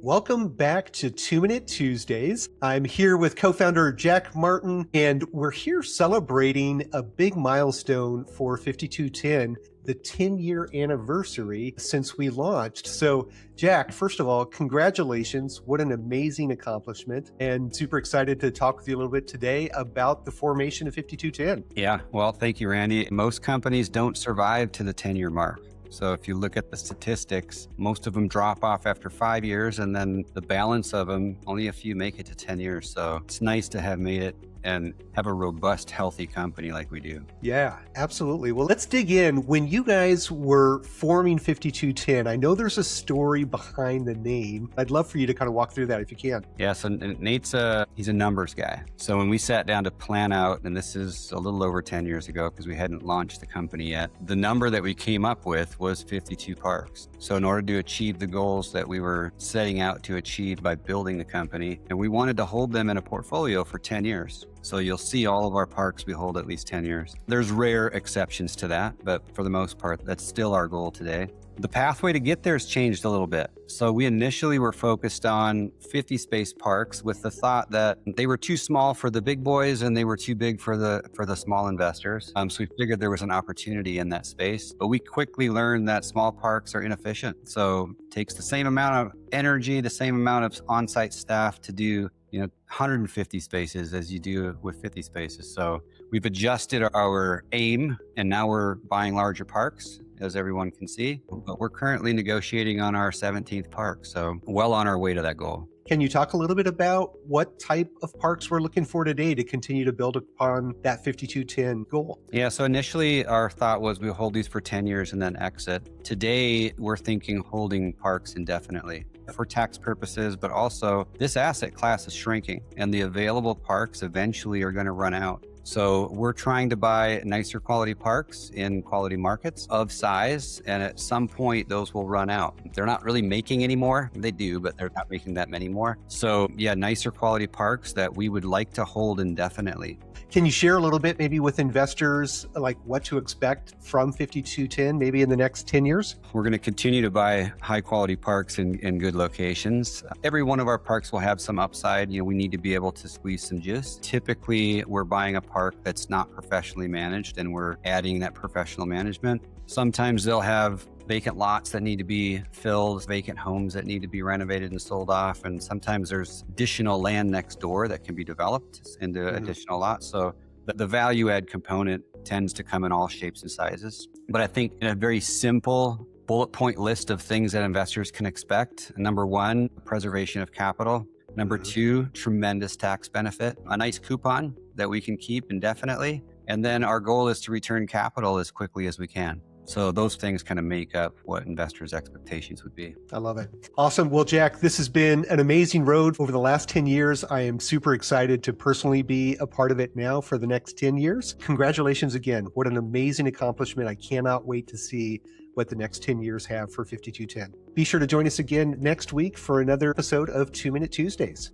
Welcome back to 2-Minute Tuesdays. I'm here with co-founder Jack Martin, and we're here celebrating a big milestone for 5210, the 10-year anniversary since we launched. So, Jack, first of all, congratulations. What an amazing accomplishment, and super excited to talk with you a little bit today about the formation of 5210. Yeah, well, thank you, Randy. Most companies don't survive to the 10-year mark. So if you look at the statistics, most of them drop off after 5 years, and then the balance of them, only a few make it to 10 years. So it's nice to have made it and have a robust, healthy company like we do. Yeah, absolutely. Well, let's dig in. When you guys were forming 5210, I know there's a story behind the name. I'd love for you to kind of walk through that if you can. Yeah, so Nate's he's a numbers guy. So when we sat down to plan out, and this is a little over 10 years ago because we hadn't launched the company yet, the number that we came up with was 52 parks. So in order to achieve the goals that we were setting out to achieve by building the company, and we wanted to hold them in a portfolio for 10 years. So you'll see all of our parks we hold at least 10 years. There's rare exceptions to that, but for the most part, that's still our goal today. The pathway to get there has changed a little bit. So we initially were focused on 50 space parks with the thought that they were too small for the big boys and they were too big for the small investors. So we figured there was an opportunity in that space, but we quickly learned that small parks are inefficient. So it takes the same amount of energy, the same amount of on-site staff to do 150 spaces as you do with 50 spaces. So we've adjusted our aim, and now we're buying larger parks, as everyone can see. But we're currently negotiating on our 17th park, so well on our way to that goal. Can you talk a little bit about what type of parks we're looking for today to continue to build upon that 5210 goal? Yeah, so initially our thought was we'll hold these for 10 years and then exit. Today, we're thinking holding parks indefinitely for tax purposes, but also this asset class is shrinking and the available parks eventually are going to run out. So we're trying to buy nicer quality parks in quality markets of size, and at some point those will run out. They're not really making any more. They do, but they're not making that many more. So yeah, nicer quality parks that we would like to hold indefinitely. Can you share a little bit maybe with investors, like what to expect from 5210 maybe in the next 10 years? We're going to continue to buy high quality parks in good locations. Every one of our parks will have some upside. We need to be able to squeeze some juice. Typically, we're buying a park that's not professionally managed, and we're adding that professional management. Sometimes they'll have vacant lots that need to be filled, vacant homes that need to be renovated and sold off. And sometimes there's additional land next door that can be developed into additional lots. So the value add component tends to come in all shapes and sizes. But I think in a very simple bullet point list of things that investors can expect, number one, preservation of capital. Number two, tremendous tax benefit, a nice coupon that we can keep indefinitely. And then our goal is to return capital as quickly as we can. So those things kind of make up what investors' expectations would be. I love it. Awesome. Well, Jack, this has been an amazing road over the last 10 years. I am super excited to personally be a part of it now for the next 10 years. Congratulations again. What an amazing accomplishment. I cannot wait to see what the next 10 years have for 5210. Be sure to join us again next week for another episode of 2-Minute Tuesdays.